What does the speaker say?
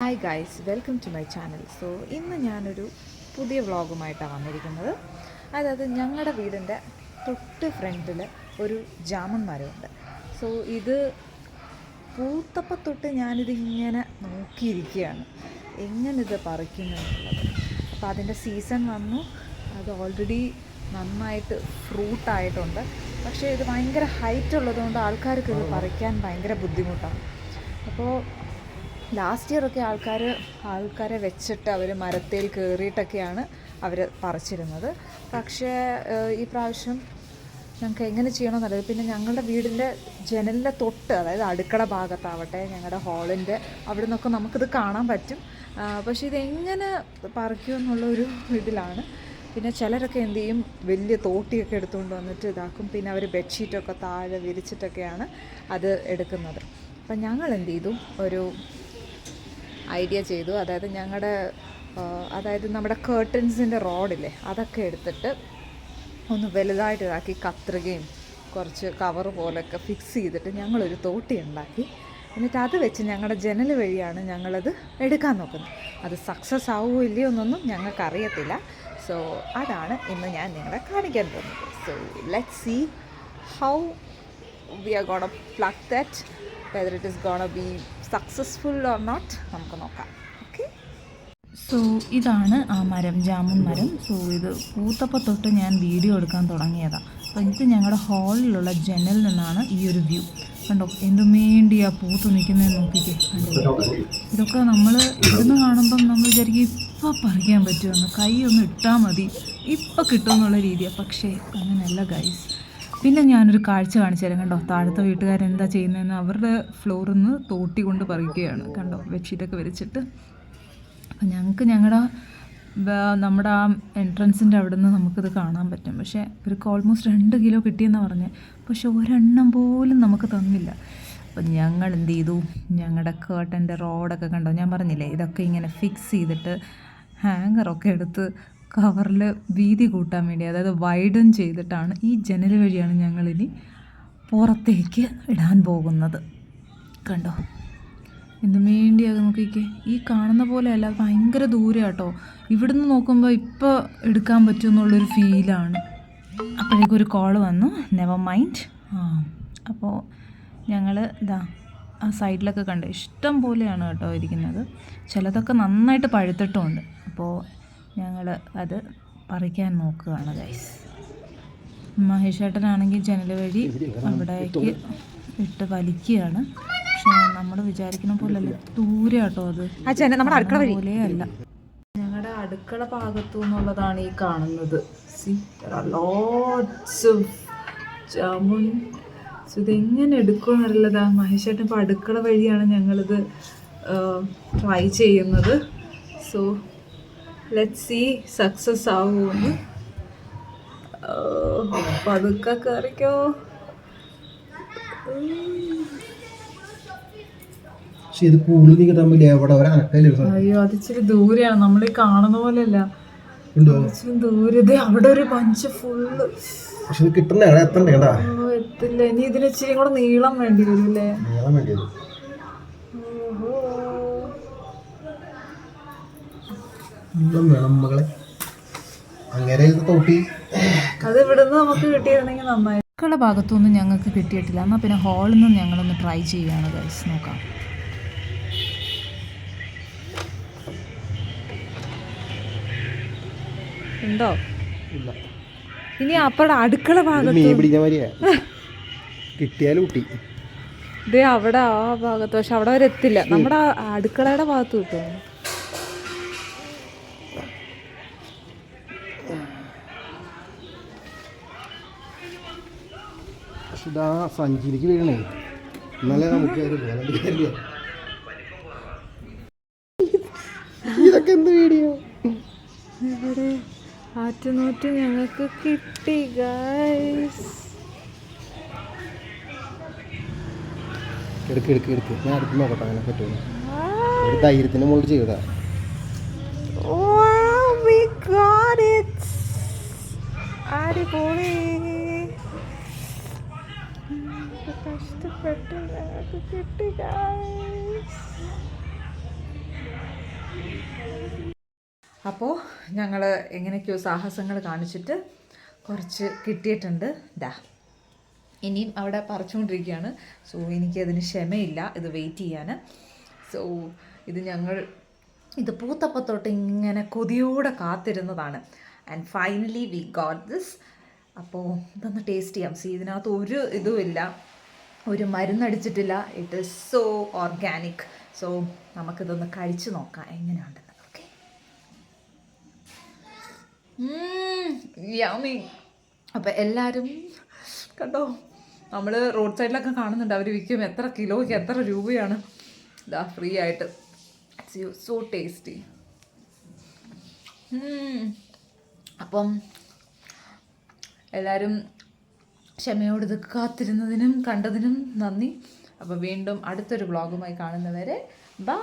Hi guys, welcome to my channel. So ഇന്ന് ഞാനൊരു പുതിയ വ്ളോഗുമായിട്ടാണ് വന്നിരിക്കുന്നത്. അതായത് ഞങ്ങളുടെ വീടിൻ്റെ തൊട്ട് ഫ്രണ്ടിൽ ഒരു ജാമുൻ മരമുണ്ട്. സോ ഇത് പൂത്തപ്പം തൊട്ട് ഞാനിതിങ്ങനെ നോക്കിയിരിക്കുകയാണ് എങ്ങനിത് പറിക്കുമെന്നുള്ളത്. അപ്പോൾ അതിൻ്റെ സീസൺ വന്നു. അത് ഓൾറെഡി നന്നായിട്ട് ഫ്രൂട്ടായിട്ടുണ്ട്. പക്ഷേ ഇത് ഭയങ്കര ഹൈറ്റ് ഉള്ളതുകൊണ്ട് ആൾക്കാർക്ക് ഇത് പറിക്കാൻ ഭയങ്കര ബുദ്ധിമുട്ടാണ്. അപ്പോൾ ലാസ്റ്റ് ഇയറൊക്കെ ആൾക്കാരെ വെച്ചിട്ട് അവർ മരത്തിൽ കയറിയിട്ടൊക്കെയാണ് അവർ പറിച്ചിരുന്നത്. പക്ഷേ ഈ പ്രാവശ്യം ഞങ്ങൾക്ക് എങ്ങനെ ചെയ്യണമെന്നറിയാം. പിന്നെ ഞങ്ങളുടെ വീടിൻ്റെ ജനലിൻ്റെ തൊട്ട്, അതായത് അടുക്കള ഭാഗത്താവട്ടെ, ഞങ്ങളുടെ ഹാളിൻ്റെ അവിടെ നിന്നൊക്കെ നമുക്കിത് കാണാൻ പറ്റും. പക്ഷേ ഇതെങ്ങനെ പറിക്കുമെന്നുള്ളൊരു ഇതിലാണ്. പിന്നെ ചിലരൊക്കെ എന്ത് ചെയ്യും, വലിയ തോട്ടിയൊക്കെ എടുത്തുകൊണ്ട് വന്നിട്ട് ഇതാക്കും. പിന്നെ അവർ ബെഡ്ഷീറ്റൊക്കെ താഴെ വിരിച്ചിട്ടൊക്കെയാണ് അത് എടുക്കുന്നത്. അപ്പം ഞങ്ങൾ എന്ത് ചെയ്തു, ഒരു ഐഡിയ ചെയ്തു. അതായത് നമ്മുടെ കേർട്ടൻസിൻ്റെ റോഡില്ലേ, അതൊക്കെ എടുത്തിട്ട് ഒന്ന് വലുതായിട്ട് ഇതാക്കി കത്രികയും കുറച്ച് കവർ പോലെയൊക്കെ ഫിക്സ് ചെയ്തിട്ട് ഞങ്ങളൊരു തോട്ടി ഉണ്ടാക്കി. എന്നിട്ട് അത് വെച്ച് ഞങ്ങളുടെ ജനൽ വഴിയാണ് ഞങ്ങളത് എടുക്കാൻ നോക്കുന്നത്. അത് സക്സസ് ആവുമോ ഇല്ലയോ എന്നൊന്നും ഞങ്ങൾക്കറിയത്തില്ല. സോ അതാണ് ഇന്ന് ഞാൻ നിങ്ങളെ കാണിക്കാൻ പോകുന്നത്. So let's see how we are gonna pluck that, whether it is gonna be successful or not, നമുക്ക് നോക്കാം. ഓക്കെ, സോ ഇതാണ് ആ മരം, ജാമുൻ മരം. സോ ഇത് പൂത്തപ്പം തൊട്ട് ഞാൻ വീഡിയോ എടുക്കാൻ തുടങ്ങിയതാണ്. അപ്പോൾ ഇത് ഞങ്ങളുടെ ഹാളിലുള്ള ജനലിൽ നിന്നാണ് ഈ ഒരു വ്യൂ. കണ്ടോ എന്തും വേണ്ടിയാ പൂത്ത് നിൽക്കുന്നതെന്ന് നോക്കിക്കേ. കണ്ടോ, ഇതൊക്കെ നമ്മൾ ഇവിടുന്ന് കാണുമ്പം നമ്മൾ വിചാരിക്കും ഇപ്പോൾ പറിക്കാൻ പറ്റുമെന്ന്, കൈ ഒന്ന് ഇട്ടാൽ മതി ഇപ്പോൾ കിട്ടുമെന്നുള്ള രീതിയാണ്. പക്ഷേ അങ്ങനെയല്ല ഗൈസ്. പിന്നെ ഞാനൊരു കാഴ്ച കാണിച്ചു തരാം. കണ്ടോ, താഴത്തെ വീട്ടുകാരെന്താ ചെയ്യുന്നതെന്ന്, അവരുടെ ഫ്ലോറിൽ നിന്ന് തോട്ടി കൊണ്ട് പറിക്കുകയാണ്. കണ്ടോ, ബെഡ്ഷീറ്റൊക്കെ വിരിച്ചിട്ട്. അപ്പം ഞങ്ങൾക്ക് നമ്മുടെ ആ എൻട്രൻസിൻ്റെ അവിടെ നിന്ന് നമുക്കിത് കാണാൻ പറ്റും. പക്ഷേ ഇവർക്ക് ഓൾമോസ്റ്റ് 2 കിലോ കിട്ടിയെന്നാണ് പറഞ്ഞത്. പക്ഷെ ഒരെണ്ണം പോലും നമുക്ക് തന്നില്ല. അപ്പം ഞങ്ങൾ എന്ത് ചെയ്തു, ഞങ്ങളുടെ കേർട്ടൻ്റെ റോഡൊക്കെ കണ്ടോ, ഞാൻ പറഞ്ഞില്ലേ, ഇതൊക്കെ ഇങ്ങനെ ഫിക്സ് ചെയ്തിട്ട് ഹാങ്ങറൊക്കെ എടുത്ത് കവറിൽ വീതി കൂട്ടാൻ വേണ്ടി, അതായത് വൈഡൻ ചെയ്തിട്ടാണ് ഈ ജനൽ വഴിയാണ് ഞങ്ങളിനി പുറത്തേക്ക് ഇടാൻ പോകുന്നത്. കണ്ടോ എന്തും വേണ്ടിയാകും നോക്കിക്കേ. ഈ കാണുന്ന പോലെ അല്ല, ഭയങ്കര ദൂരം കേട്ടോ. ഇവിടുന്ന് നോക്കുമ്പോൾ ഇപ്പോൾ എടുക്കാൻ പറ്റുമെന്നുള്ളൊരു ഫീലാണ്. അപ്പോഴേക്കും ഒരു കോൾ വന്നു, നെവർ മൈൻഡ്. അപ്പോൾ ഞങ്ങൾ ഇതാ ആ സൈഡിലൊക്കെ കണ്ട് ഇഷ്ടം പോലെയാണ് കേട്ടോ ഇരിക്കുന്നത്. ചിലതൊക്കെ നന്നായിട്ട് പഴുത്തിട്ടുമുണ്ട്. അപ്പോൾ ഞങ്ങൾ അത് പറിക്കാൻ നോക്കുകയാണ് ഗൈസ്. മഹേഷേട്ടനാണെങ്കിൽ ജനൽ വഴി അവിടേക്ക് ഇട്ട് വലിക്കുകയാണ്. പക്ഷേ നമ്മൾ വിചാരിക്കുന്ന പോലെയല്ല, ദൂരെ കേട്ടോ അത്, നമ്മുടെ അടുക്കള പോലെ അല്ല. ഞങ്ങളുടെ അടുക്കള ഭാഗത്തു നിന്നുള്ളതാണ് ഈ കാണുന്നത്. ജാമുൻ. ഇതെങ്ങനെ എടുക്കുമെന്നുള്ളതാ. മഹേഷേട്ടൻ ഇപ്പോൾ അടുക്കള വഴിയാണ് ഞങ്ങളിത് ട്രൈ ചെയ്യുന്നത്. സോ ലെറ്റ്സ് സീ സക്സസ് ആവുമെന്ന്. പതുക്കെ കയറിക്കോ. അയ്യോ, അത് ഇച്ചിരി ദൂരെയാണ്, നമ്മൾ ഈ കാണുന്ന പോലെയല്ല, ഇച്ചിരി ദൂരെ. അവിടെ ഒരു ബഞ്ച് ഫുള്ള് എത്തില്ല. ഇനി ഇതിന് ഇച്ചിരി കൂടെ നീളം വേണ്ടി വരും അല്ലേ? അത് ഇവിടുന്ന് നമുക്ക് കിട്ടിയിരുന്നെങ്കിൽ നന്നായി. അടുക്കള ഭാഗത്തൊന്നും ഞങ്ങൾക്ക് കിട്ടിയിട്ടില്ല. എന്നാൽ പിന്നെ ഹാളിൽ നിന്ന് ഞങ്ങളൊന്ന് ട്രൈ ചെയ്യുകയാണ് ഗൈസ്. നോക്കാം. ഉണ്ടോ? ഇനി അപ്പടെ അടുക്കള ഭാഗത്ത് കിട്ടിയാലും ഇതേ അവിടെ ആ ഭാഗത്ത്, പക്ഷെ അവിടെ വരെ എത്തില്ല. നമ്മുടെ അടുക്കളയുടെ ഭാഗത്ത് കിട്ടും. ഇതാ സഞ്ചിയിലേക്ക് വീഴണേ, എന്നാലേ നമുക്ക് ഇതൊക്കെ എന്ത് വീഡിയോ. ഇവിടെ ആറ്റുനോറ്റ് ഞങ്ങൾക്ക് കിട്ടി ഗൈസ്. എടുക്ക് ഞാൻ അടുത്ത് നോക്കട്ടെ അങ്ങനെ പറ്റുമോ. ഒരു ധൈര്യത്തിന് മുകളിൽ ചെയ്താ. അടിപൊളി. കഷ്ടപ്പെട്ട് ഞങ്ങൾക്ക് കിട്ടി ഗൈസ്. അപ്പോൾ ഞങ്ങൾ എങ്ങനെയൊക്കെയോ സാഹസങ്ങൾ കാണിച്ചിട്ട് കുറച്ച് കിട്ടിയിട്ടുണ്ട്. ഇനിയും അവിടെ പറിച്ചുകൊണ്ടിരിക്കുകയാണ്. സോ എനിക്കതിന് ക്ഷമയില്ല ഇത് വെയിറ്റ് ചെയ്യാൻ. സോ ഇത് പൂത്തപ്പത്തൊട്ട് ഇങ്ങനെ കൊതിയോടെ കാത്തിരുന്നതാണ്. And finally we got this. അപ്പോൾ ഇതൊന്ന് ടേസ്റ്റ് ചെയ്യാം. ഇതിനകത്ത് ഒരു ഇതുമില്ല, ഒരു മരുന്നടിച്ചിട്ടില്ല. It is so organic. So നമുക്കിതൊന്ന് കഴിച്ച് നോക്കാം എങ്ങനെയുണ്ടെന്ന്. Okay, yummy. അപ്പോൾ എല്ലാവരും കണ്ടോ, നമ്മൾ റോഡ് സൈഡിലൊക്കെ കാണുന്നുണ്ട് അവർ വിൽക്കും എത്ര കിലോയ്ക്ക് എത്ര രൂപയാണ്. ഫ്രീ ആയിട്ട്. So tasty. അപ്പം എല്ലാവരും ക്ഷമയോട് ഇത് കാത്തിരുന്നതിനും കണ്ടതിനും നന്ദി. അപ്പോൾ വീണ്ടും അടുത്തൊരു വ്ളോഗുമായി കാണുന്നവരെ ബൈ.